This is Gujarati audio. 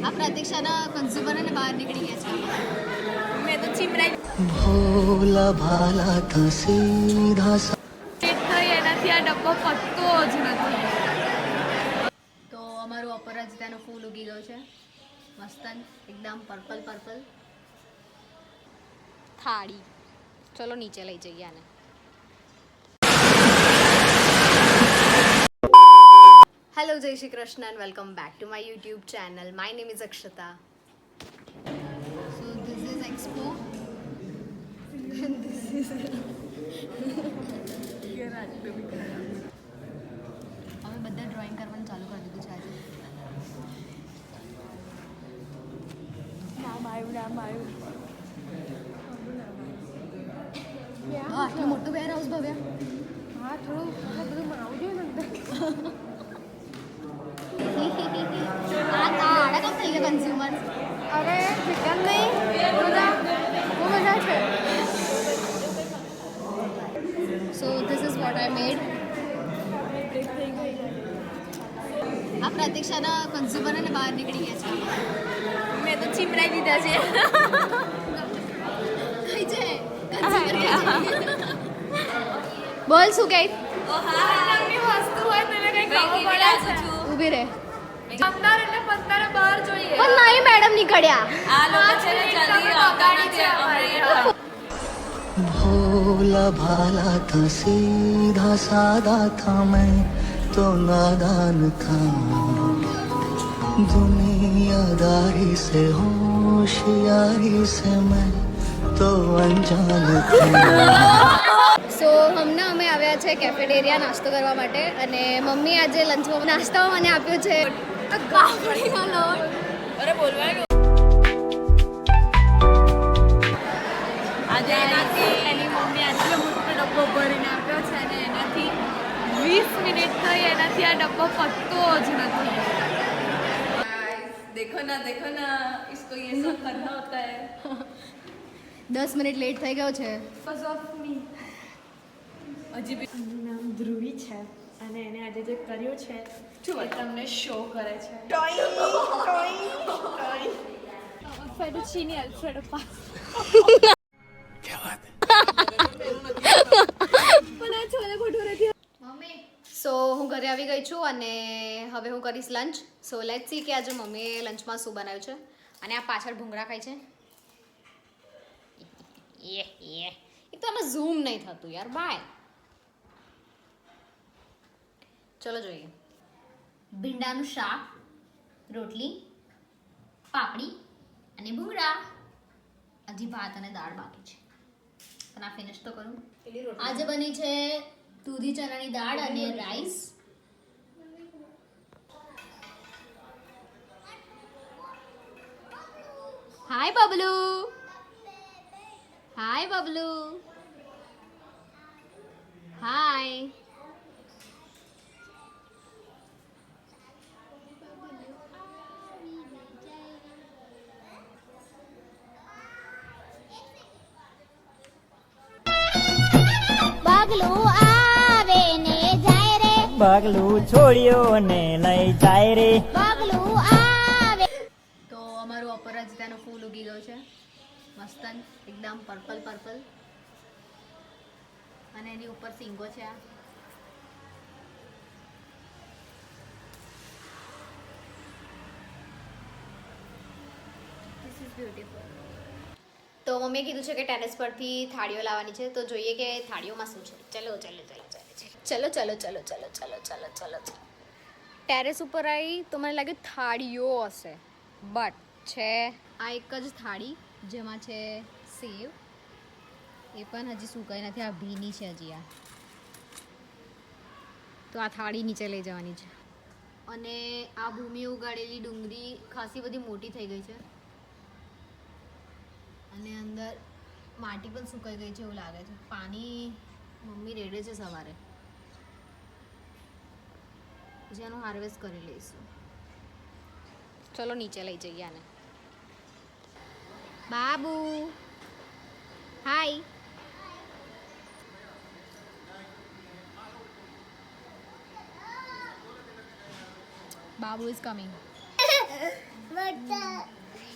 આ પ્રતીક્ષાના કન્ઝ્યુમર અને બહાર નીકળી ગયા છે. મેં તો ચીમરાઈ ભોલા ભાલા થા સીધા થઈ એનાથી આ ડબ્બો પત્તો જ નથી. તો અમારું અપરાજિતાનું ફૂલ ઉગી ગયું છે મસ્તન એકદમ પર્પલ પર્પલ. થાળી ચલો નીચે લઈ જઈએ આને. Hello Jai Shri Krishna and welcome back to my YouTube channel. My name is Akshata. So this is expo. અમે બધા ડ્રોઈંગ કરવાનું ચાલુ કરી દીધું છે આજે. આટલું મોટું વેર હાઉસ ભવ્યા. હા થોડું બધું બનાવવું જોઈએ ને આ આડા કેમ થઈ ગયા કન્ઝ્યુમર? અરે ચિકન નહીં બધા બહુ બધા છે. So this is what I made. આ પ્રતીક્ષાના કન્ઝ્યુમર અને બહાર નીકળી ગયા છે. મેં તો ચીમરાઈ દીધા છે. કઈ છે બોલ શું કઈ વસ્તુ હોય તેને કઈ ખબર પડે છે. ઊભી રહે. પત્તર એટલે પત્તર બહાર જોઈએ. પણ નહીં મેડમ નીકળ્યા. આ લોકો છે ને જલ્દી આવતા છે અમારી. भोला भाला था सीधा सादा था मैं तो नादान था दुनियादारी से होशियारी से मैं तो अनजान था. સો હમણાં અમે આવ્યા છે કેફેટેરિયા નાસ્તો કરવા માટે અને મમ્મી આજે લંચમાં નાસ્તામાં મને આપ્યો છે કાકડીનો લોટ. અરે બોલવાનું આજે એનાથી એની મમ્મી આટલો મોટો ડબ્બો ભરીને આપ્યો છે અને એનાથી 20 મિનિટ થઈ એનાથી આ ડબ્બો પત્તો જ નથી. देखो ना इसको ये सब करना होता है. 10 મિનિટ લેટ થઈ ગયો છે. Because of me. હજી બી નામ ધ્રુવી છે અને એને આજે જે કર્યું છે એ તમને શો કરે છે. ફેટુચીની અલ્ફ્રેડો પાસ્તા. સો હું ઘરે આવી ગઈ છું અને હવે હું કરીશ લંચ. સો લેટ્સ સી કે આજે મમ્મીએ લંચમાં શું બનાવ્યું છે. અને આ પાછળ ભૂંગળા ખાય છે. એક તો આમાં ઝૂમ નહીં થતું યાર. બાય. ચલો જોઈએ. ભીંડાનું શાક, રોટલી, પાપડી અને ભૂંગળા. હજી ભાત અને દાળ બાકી છે પણ આ ફિનિશ તો કરું. આજે બની છે દૂધી ચણાની દાળ અને રાઈસ. હાય બબલુ. હાય બબલુ. હાય. બગલું આવે ને જાય રે. પગલું છોડ્યો ને લઈ જાય રે. બગલું આવે. તો અમારું અપરાજિતાનું ફૂલ ઉગી ગયું છે મસ્તન એકદમ પર્પલ પર્પલ અને એની ઉપર સિંગો છે. આ ધીસ ઇઝ બ્યુટીફુલ. તો મમ્મીએ કીધું છે કે ટેરેસ પરથી થાળીઓ લાવવાની છે તો જોઈએ કે થાળીઓમાં શું છે. ચલો ચલો ચલો ચલો ચલો ચલો ચલો ચલો ચલો ચલો ચલો ચલો. ટેરેસ ઉપર આવી તો મને લાગે થાળીઓ હશે બટ છે આ એક જ થાળી જેમાં છે સેવ. એ પણ હજી સુકાઈ નથી. આ ભીની છે હજી. આ તો આ થાળી નીચે લઈ જવાની છે. અને આ ભૂમિ ઉગાડેલી ડુંગળી ખાસી બધી મોટી થઈ ગઈ છે અને અંદર માટી પણ સુકાઈ ગઈ છે એવું લાગે છે. પાણી મમ્મી રેડે છે સવારે. પછી આનું હાર્વેસ્ટ કરી લઈશું. ચલો નીચે લઈ જઈએ આને. Babu hi. Babu is coming.